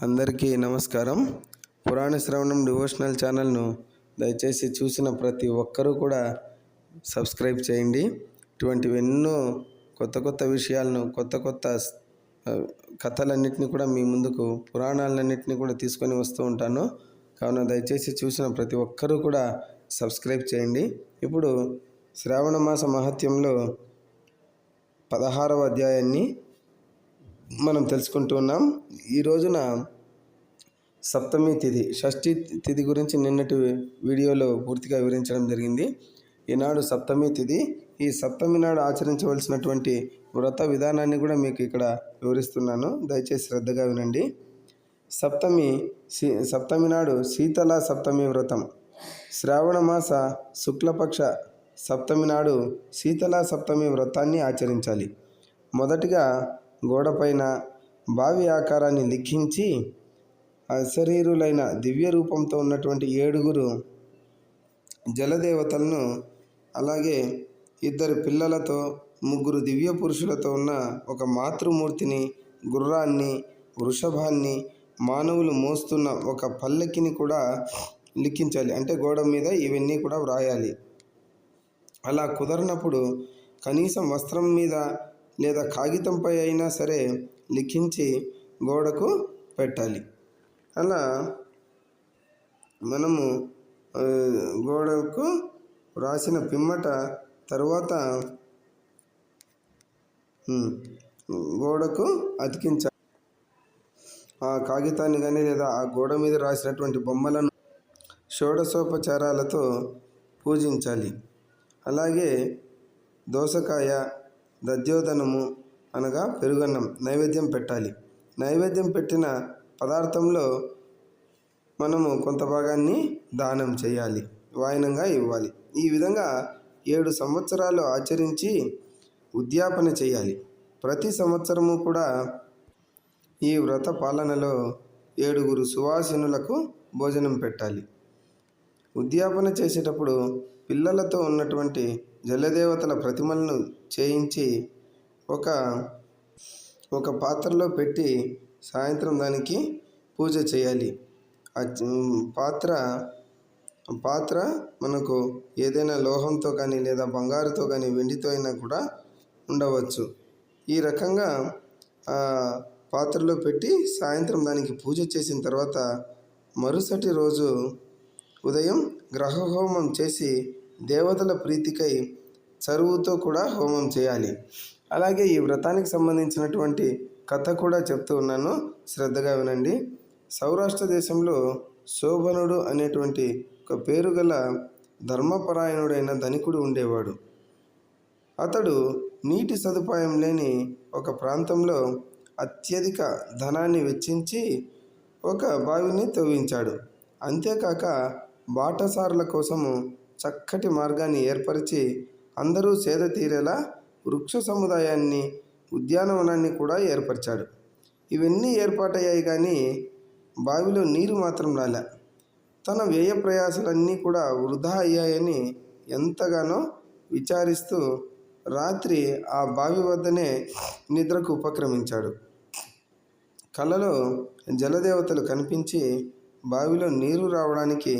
అందరికీ నమస్కారం. పురాణ శ్రవణం డివోషనల్ ఛానల్ను దయచేసి చూసిన ప్రతి ఒక్కరూ కూడా సబ్స్క్రైబ్ చేయండి. ఇటువంటివి ఎన్నో కొత్త విషయాలను కొత్త కథలన్నింటినీ కూడా మీ ముందుకు పురాణాలన్నింటినీ కూడా తీసుకొని వస్తూ ఉంటాను. కావున దయచేసి చూసిన ప్రతి ఒక్కరూ కూడా సబ్స్క్రైబ్ చేయండి. ఇప్పుడు శ్రావణ మాస మహత్యంలో 16వ అధ్యాయాన్ని మనం తెలుసుకుంటూ ఉన్నాం. ఈ రోజున సప్తమి తిథి, షష్ఠి తిథి గురించి నిన్నటి వీడియోలో పూర్తిగా వివరించడం జరిగింది. ఈనాడు సప్తమి తిథి. ఈ సప్తమి నాడు ఆచరించవలసినటువంటి వ్రత విధానాన్ని కూడా మీకు ఇక్కడ వివరిస్తున్నాను. దయచేసి శ్రద్ధగా వినండి. సప్తమి నాడు శీతల సప్తమి వ్రతం. శ్రావణ మాస శుక్లపక్ష సప్తమి నాడు శీతల సప్తమి వ్రతాన్ని ఆచరించాలి. మొదటిగా గోడపైన బావి ఆకారాన్ని లిఖించి అశరీరులైన దివ్య రూపంతో ఉన్నటువంటి 7 జలదేవతలను, అలాగే 2 పిల్లలతో 3 దివ్య పురుషులతో ఉన్న ఒక మాతృమూర్తిని, గుర్రాన్ని, వృషభాన్ని, మానవులు మోస్తున్న ఒక పల్లకిని కూడా లిఖించాలి. అంటే గోడ మీద ఇవన్నీ కూడా వ్రాయాలి. అలా కుదరనప్పుడు కనీసం వస్త్రం మీద లేదా కాగితంపై అయినా సరే లిఖించి గోడకు పెట్టాలి. అలా మనము గోడకు రాసిన పిమ్మట తరువాత గోడకు అతికించాలి. ఆ కాగితాన్ని కానీ లేదా ఆ గోడ మీద రాసినటువంటి బొమ్మలను షోడశోపచారాలతో పూజించాలి. అలాగే దోసకాయ, దధ్యోదనము అనగా పెరుగన్నం నైవేద్యం పెట్టాలి. నైవేద్యం పెట్టిన పదార్థంలో మనము కొంత భాగాన్ని దానం చేయాలి, వాయనంగా ఇవ్వాలి. ఈ విధంగా 7 సంవత్సరాలు ఆచరించి ఉద్యాపన చేయాలి. ప్రతి సంవత్సరము కూడా ఈ వ్రత పాలనలో 7 సువాసినులకు భోజనం పెట్టాలి. ఉద్యాపన చేసేటప్పుడు పిల్లలతో ఉన్నటువంటి జలదేవతల ప్రతిమలను చేయించి ఒక పాత్రలో పెట్టి సాయంత్రం దానికి పూజ చేయాలి. పాత్ర మనకు ఏదైనా లోహంతో కానీ లేదా బంగారుతో కానీ వెండితో అయినా కూడా ఉండవచ్చు. ఈ రకంగా పాత్రలో పెట్టి సాయంత్రం దానికి పూజ చేసిన తర్వాత మరుసటి రోజు ఉదయం గ్రహ హోమం చేసి దేవతల ప్రీతికై చరువుతో కూడా హోమం చేయాలి. అలాగే ఈ వ్రతానికి సంబంధించినటువంటి కథ కూడా చెప్తూ ఉన్నాను, శ్రద్ధగా వినండి. సౌరాష్ట్ర దేశంలో శోభనుడు అనేటువంటి ఒక పేరుగల ధర్మపరాయణుడైన ధనికుడు ఉండేవాడు. అతడు నీటి సదుపాయం లేని ఒక ప్రాంతంలో అత్యధిక ధనాన్ని వెచ్చించి ఒక బావిని తవ్వించాడు. అంతేకాక బాటసారుల కోసము చక్కటి మార్గాన్ని ఏర్పరిచి అందరూ సేద తీరేలా వృక్ష సముదాయాన్ని, ఉద్యానవనాన్ని కూడా ఏర్పరిచాడు. ఇవన్నీ ఏర్పాటయ్యాయి కానీ బావిలో నీరు మాత్రం రాలే. తన వ్యయ ప్రయాసాలన్నీ కూడా వృధా అయ్యాయని ఎంతగానో విచారిస్తూ రాత్రి ఆ బావి వద్దనే నిద్రకు ఉపక్రమించాడు. కలలో జలదేవతలు కనిపించి బావిలో నీరు రావడానికి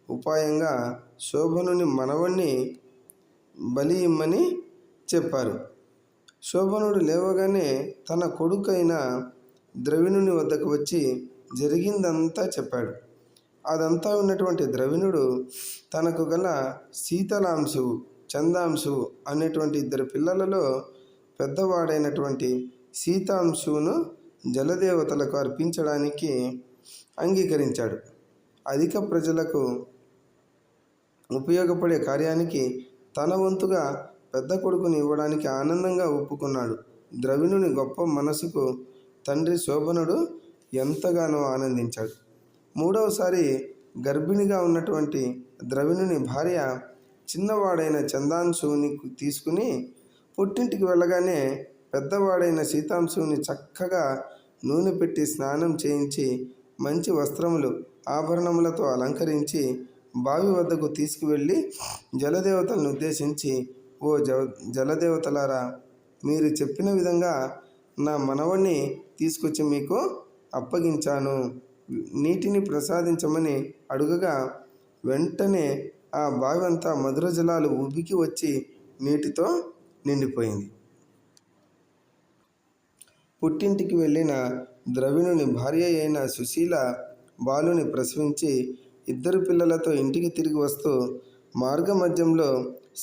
ఉపాయంగా శోభనుని మనవణ్ణి బలి ఇమ్మని చెప్పారు. శోభనుడు లేవగానే తన కొడుకైన ద్రవిణుని వద్దకు వచ్చి జరిగిందంతా చెప్పాడు. అదంతా ఉన్నటువంటి ద్రవిణుడు తనకు గల శీతలాంశువు, చందాంశువు అనేటువంటి 2 పిల్లలలో పెద్దవాడైనటువంటి శీతాంశువును జలదేవతలకు అర్పించడానికి అంగీకరించాడు. అధిక ప్రజలకు ఉపయోగపడే కార్యానికి తన వంతుగా పెద్ద కొడుకుని ఇవ్వడానికి ఆనందంగా ఒప్పుకున్నాడు. ద్రవిణుని గొప్ప మనసుకు తండ్రి శోభనుడు ఎంతగానో ఆనందించాడు. 3వసారి గర్భిణిగా ఉన్నటువంటి ద్రవిణుని భార్య చిన్నవాడైన చందాంశువుని తీసుకుని పుట్టింటికి వెళ్ళగానే పెద్దవాడైన శీతాంశువుని చక్కగా నూనె పెట్టి స్నానం చేయించి మంచి వస్త్రములు, ఆభరణములతో అలంకరించి బావి వద్దకు తీసుకువెళ్ళి జలదేవతలను ఉద్దేశించి, ఓ జలదేవతలారా, మీరు చెప్పిన విధంగా నా మనవణ్ణి తీసుకొచ్చి మీకు అప్పగించాను. నీటిని ప్రసాదించమని అడుగగా వెంటనే ఆ బావి అంతా మధుర జలాలు ఉబికి వచ్చి నీటితో నిండిపోయింది. పుట్టింటికి వెళ్ళిన ద్రవిణుని భార్య అయిన సుశీల బాలుని ప్రసవించి 2 పిల్లలతో ఇంటికి తిరిగి వస్తూ మార్గమధ్యంలో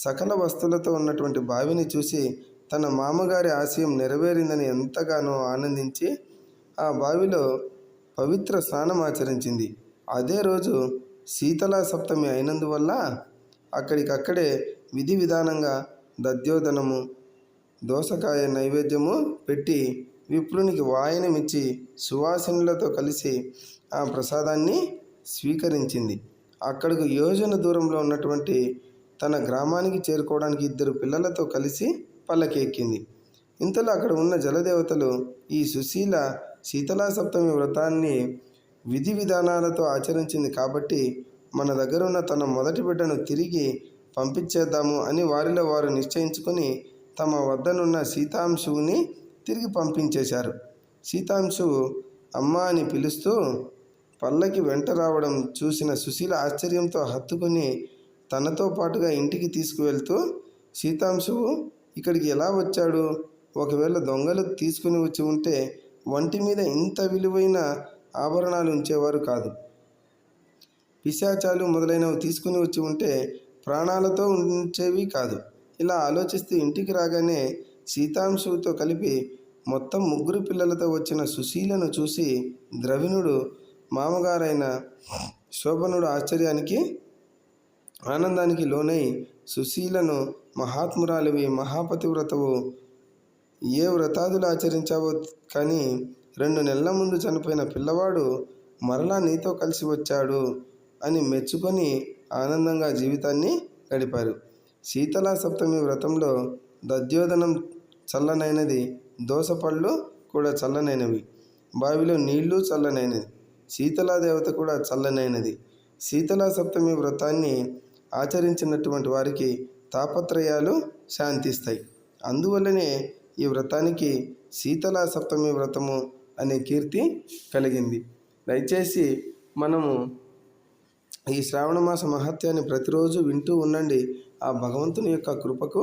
సకల వస్తువులతో ఉన్నటువంటి బావిని చూసి తన మామగారి ఆశయం నెరవేరిందని ఎంతగానో ఆనందించి ఆ బావిలో పవిత్ర స్నానం ఆచరించింది. అదే రోజు శీతలా సప్తమి అయినందువల్ల అక్కడికక్కడే విధి విధానంగా దధ్యోదనము, దోసకాయ నైవేద్యము పెట్టి విప్రునికి వాయనమిచ్చి సువాసినులతో కలిసి ఆ ప్రసాదాన్ని స్వీకరించింది. అక్కడకు యోజన దూరంలో ఉన్నటువంటి తన గ్రామానికి చేరుకోవడానికి 2 పిల్లలతో కలిసి పల్లకి ఎక్కింది. ఇంతలో అక్కడ ఉన్న జలదేవతలు ఈ సుశీల శీతలా సప్తమి వ్రతాన్ని విధి విధానాలతో ఆచరించింది కాబట్టి మన దగ్గర ఉన్న తన మొదటి బిడ్డను తిరిగి పంపించేద్దాము అని వారిలో వారు నిశ్చయించుకొని తమ వద్దనున్న సీతాంశువుని తిరిగి పంపించేశారు. సీతాంశువు అమ్మ అని పిలుస్తూ పల్లకి వెంట రావడం చూసిన సుశీల ఆశ్చర్యంతో హత్తుకుని తనతో పాటుగా ఇంటికి తీసుకువెళ్తూ, సీతాంశువు ఇక్కడికి ఎలా వచ్చాడు? ఒకవేళ దొంగలు తీసుకుని వచ్చి ఉంటే వంటి మీద ఇంత విలువైన ఆభరణాలు ఉంచేవారు కాదు. పిశాచాలు మొదలైనవి తీసుకుని వచ్చి ఉంటే ప్రాణాలతో ఉంచేవి కాదు. ఇలా ఆలోచిస్తూ ఇంటికి రాగానే సీతాంశువుతో కలిపి మొత్తం 3 పిల్లలతో వచ్చిన సుశీలను చూసి ద్రవిణుడు మామగారైన శోభనుడు ఆనందానికి లోనై సుశీలను మహాత్మురాలివి, మహాపతివ్రతవు, ఏ వ్రతాదులు ఆచరించావో కానీ 2 నెలల ముందు చనిపోయిన పిల్లవాడు మరలా నీతో కలిసి వచ్చాడు అని మెచ్చుకొని ఆనందంగా జీవితాన్ని గడిపారు. శీతలా సప్తమి వ్రతంలో దధ్యోదనం చల్లనైనది, దోసపళ్ళు కూడా చల్లనైనవి, బావిలో నీళ్లు చల్లనైనది, శీతలాదేవత కూడా చల్లనైనది. శీతలా సప్తమి వ్రతాన్ని ఆచరించినటువంటి వారికి తాపత్రయాలు శాంతిస్తాయి. అందువల్లనే ఈ వ్రతానికి శీతలా సప్తమి వ్రతము అనే కీర్తి కలిగింది. దయచేసి మనము ఈ శ్రావణమాస మహత్యాన్ని ప్రతిరోజు వింటూ ఉండండి. ఆ భగవంతుని యొక్క కృపకు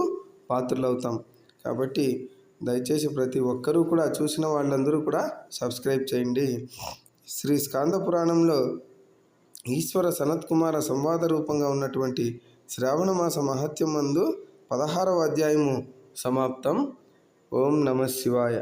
పాత్రులవుతాం. కాబట్టి దయచేసి ప్రతి ఒక్కరూ కూడా, చూసిన వాళ్ళందరూ కూడా సబ్స్క్రైబ్ చేయండి. శ్రీ స్కాంద పురాణంలో ఈశ్వర సనత్కుమార సంవాద రూపంగా ఉన్నటువంటి శ్రావణమాస మహత్యం మందు 16వ అధ్యాయము సమాప్తం. ఓం నమః శివాయ.